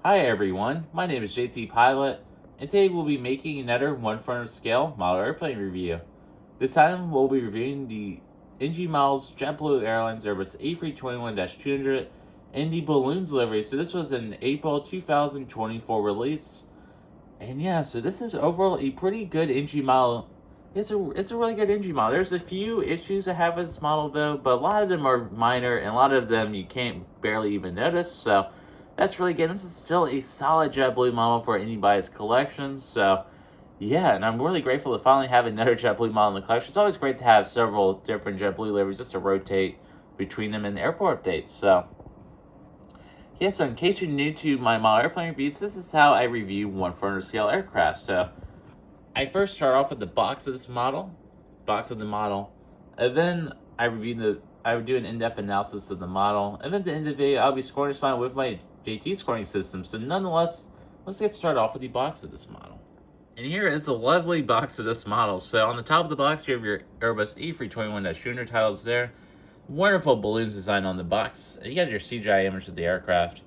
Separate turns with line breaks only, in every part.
Hi everyone, my name is JT Pilot, and today we'll be making another 1/4 scale model airplane review. This time we'll be reviewing the NG models JetBlue Airlines Airbus A321-200 and the balloons livery. So this was an April 2024 release. And yeah, so this is overall a pretty good NG model. It's a really good NG model. There's a few issues I have with this model though, but a lot of them are minor and a lot of them you can't barely even notice. So that's really good. This is still a solid JetBlue model for anybody's collection. So yeah, and I'm really grateful to finally have another JetBlue model in the collection. It's always great to have several different JetBlue liveries just to rotate between them in the airport updates. So yeah, so in case you're new to my model airplane reviews, this is how I review 1/4 scale aircraft. So I first start off with the box of the model, and then I would do an in-depth analysis of the model, and then at the end of the video, I'll be scoring this model with my JT scoring system. So nonetheless, let's get started off with the box of this model. And here is the lovely box of this model. So on the top of the box, you have your Airbus A321-200 titles there. Wonderful balloons design on the box. And you have your CGI image of the aircraft.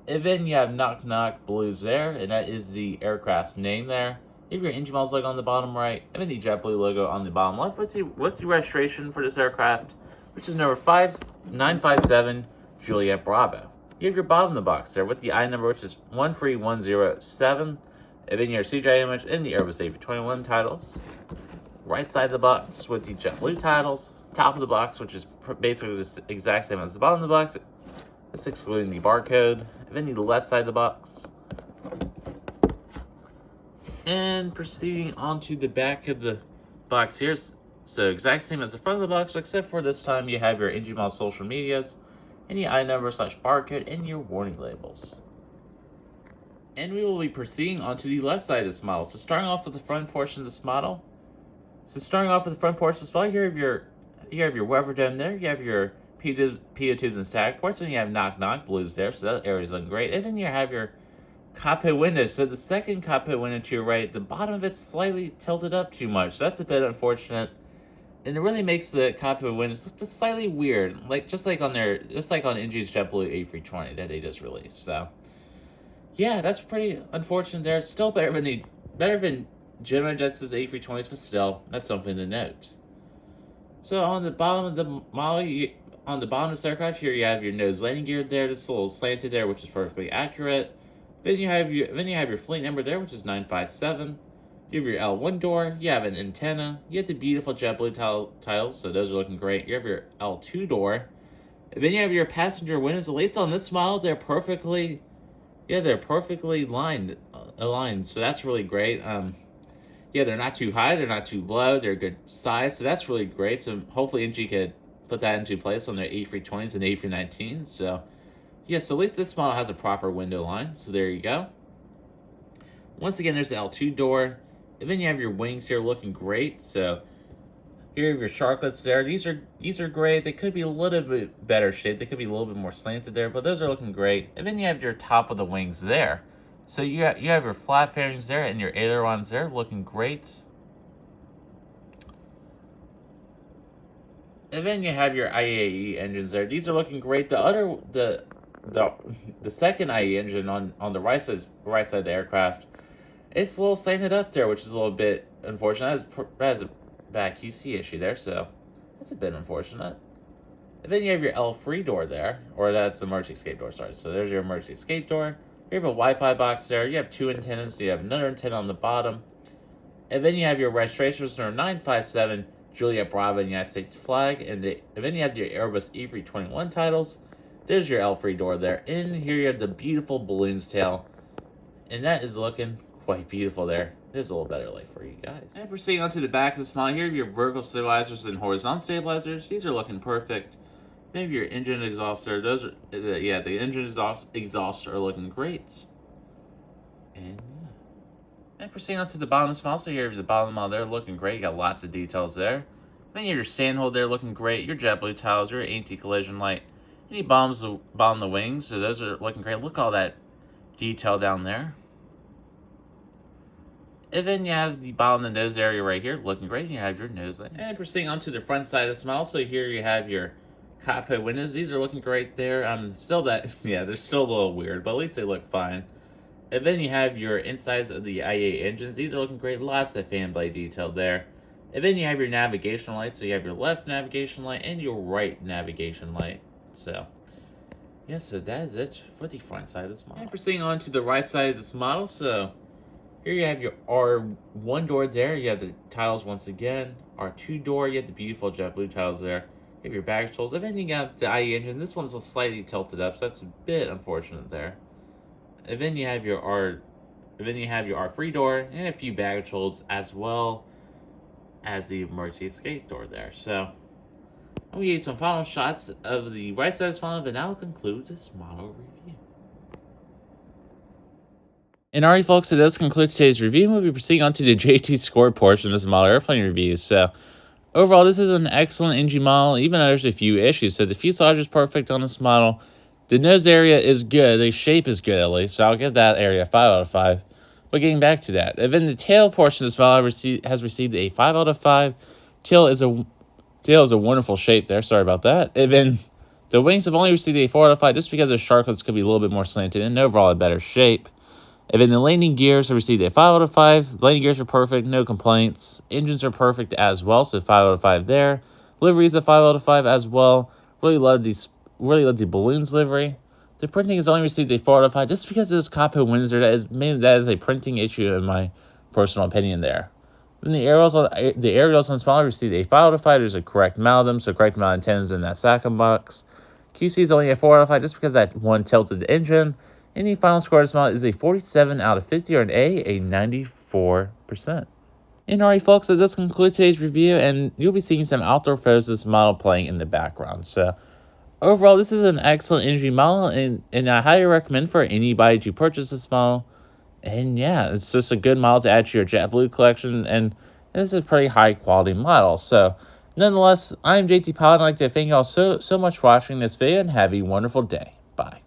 And then you have Knock Knock Blues there, and that is the aircraft's name there. You have your engine models logo on the bottom right, and then the JetBlue logo on the bottom left with the registration for this aircraft, which is number 5957 Juliet Bravo. You have your bottom of the box there with the I number, which is 13107, and then your CGI image and the Airbus A321 titles. Right side of the box with the JetBlue titles. Top of the box, which is basically the exact same as the bottom of the box, that's excluding the barcode. And then the left side of the box. And proceeding onto the back of the box here. So exact same as the front of the box, except for this time you have your NG model social medias, any I number / barcode, and your warning labels. And we will be proceeding onto the left side of this model. So starting off with the front portion of this model. So starting off with the front portion of this model, you have your weather dome there, you have your PO tubes and static ports, and you have Knock Knock Blues there, so that area is looking great. And then you have your cockpit windows. So the second cockpit window to your right, the bottom of it's slightly tilted up too much. So that's a bit unfortunate. And it really makes the cockpit windows look just slightly weird. Just like on NG's JetBlue A320 that they just released. So yeah, that's pretty unfortunate there. Still better than General Justice A320s, but still, that's something to note. So on the bottom of the model, on the bottom of this aircraft here, you have your nose landing gear there. That's a little slanted there, which is perfectly accurate. Then you have your fleet number there, which is 957. You have your L1 door. You have an antenna. You have the beautiful JetBlue titles, so those are looking great. You have your L2 door. And then you have your passenger windows. At least on this model, they're perfectly aligned. So that's really great. Yeah, they're not too high, they're not too low, they're good size, so that's really great. So hopefully NG could put that into place on their A320s and A319s. So yeah, so at least this model has a proper window line, so there you go. Once again, there's the L2 door, and then you have your wings here looking great. So here you have your sharklets there. These are great. They could be a little bit better shaped, they could be a little bit more slanted there, but those are looking great. And then you have your top of the wings there. So you have your flap fairings there and your ailerons there looking great. And then you have your IAE engines there. These are looking great. The second IAE engine on the right side of the aircraft, it's a little slanted up there, which is a little bit unfortunate. That has a bad QC issue there, so that's a bit unfortunate. And then you have your L3 door there, or that's the emergency escape door, sorry. So there's your emergency escape door. You have a Wi-Fi box there. You have two antennas. So you have another antenna on the bottom. And then you have your registration number 957 Juliet Bravo United States flag. And then you have your Airbus A321 titles. There's your L3 door there. And here you have the beautiful balloons tail. And that is looking quite beautiful there. There's a little better light for you guys. And proceeding on to the back of the model, here you have your vertical stabilizers and horizontal stabilizers. These are looking perfect. Maybe your engine exhaust there. The engine exhausts are looking great. And proceeding on to the bottom of the model. So here, the bottom of the model there looking great. You got lots of details there. Then you have your sand hole there looking great. Your JetBlue tiles, your anti-collision light. Any bottom of the wings. So those are looking great. Look at all that detail down there. And then you have the bottom of the nose area right here looking great. You have your nose line. And proceeding on to the front side of the model. So here you have your cockpit windows. These are looking great there. They're still a little weird, but at least they look fine. And then you have your insides of the IA engines. These are looking great. Lots of fan blade detail there. And then you have your navigation light. So you have your left navigation light and your right navigation light. So, yeah, so that is it for the front side of this model. And proceeding on to the right side of this model. So, here you have your R1 door there. You have the titles once again. R2 door, you have the beautiful JetBlue titles there. You have your baggage tools. And then you got the IA engine. This one's slightly tilted up, so that's a bit unfortunate there. And then you have your R3 door and a few baggage holds as well as the emergency escape door there. So I'm gonna give you some final shots of the right side of this model, but now we'll conclude this model review. And alright, folks, so does conclude today's review. We'll be proceeding on to the JT score portion of this model airplane review. So overall, this is an excellent NG model, even though there's a few issues. So the fuselage is perfect on this model. The nose area is good. The shape is good, at least. So I'll give that area a 5 out of 5. But getting back to that, and then the tail portion of this model has received a 5 out of 5. Tail is a wonderful shape there. Sorry about that. And then the wings have only received a 4 out of 5 just because the sharklets could be a little bit more slanted and overall a better shape. And then the landing gears have received a 5 out of 5. Landing gears are perfect, no complaints. Engines are perfect as well, so 5 out of 5 there. Livery is a 5 out of 5 as well. Really love the balloons livery. The printing has only received a 4 out of 5 just because of those Capo Windsor. That is a printing issue in my personal opinion there. Then the aerials on this model received a 5 out of 5. There's a correct amount of them, so correct amount of antennas in that second box. QC is only a 4 out of 5 just because that one tilted engine. And the final score of this model is a 47 out of 50, or an A 94%. And alright, folks, so this concludes today's review, and you'll be seeing some outdoor photos of this model playing in the background. So overall, this is an excellent energy model, and I highly recommend for anybody to purchase this model. And yeah, it's just a good model to add to your JetBlue collection, and this is a pretty high quality model. So nonetheless, I'm JT Pilot, and I'd like to thank you all so much for watching this video, and have a wonderful day. Bye.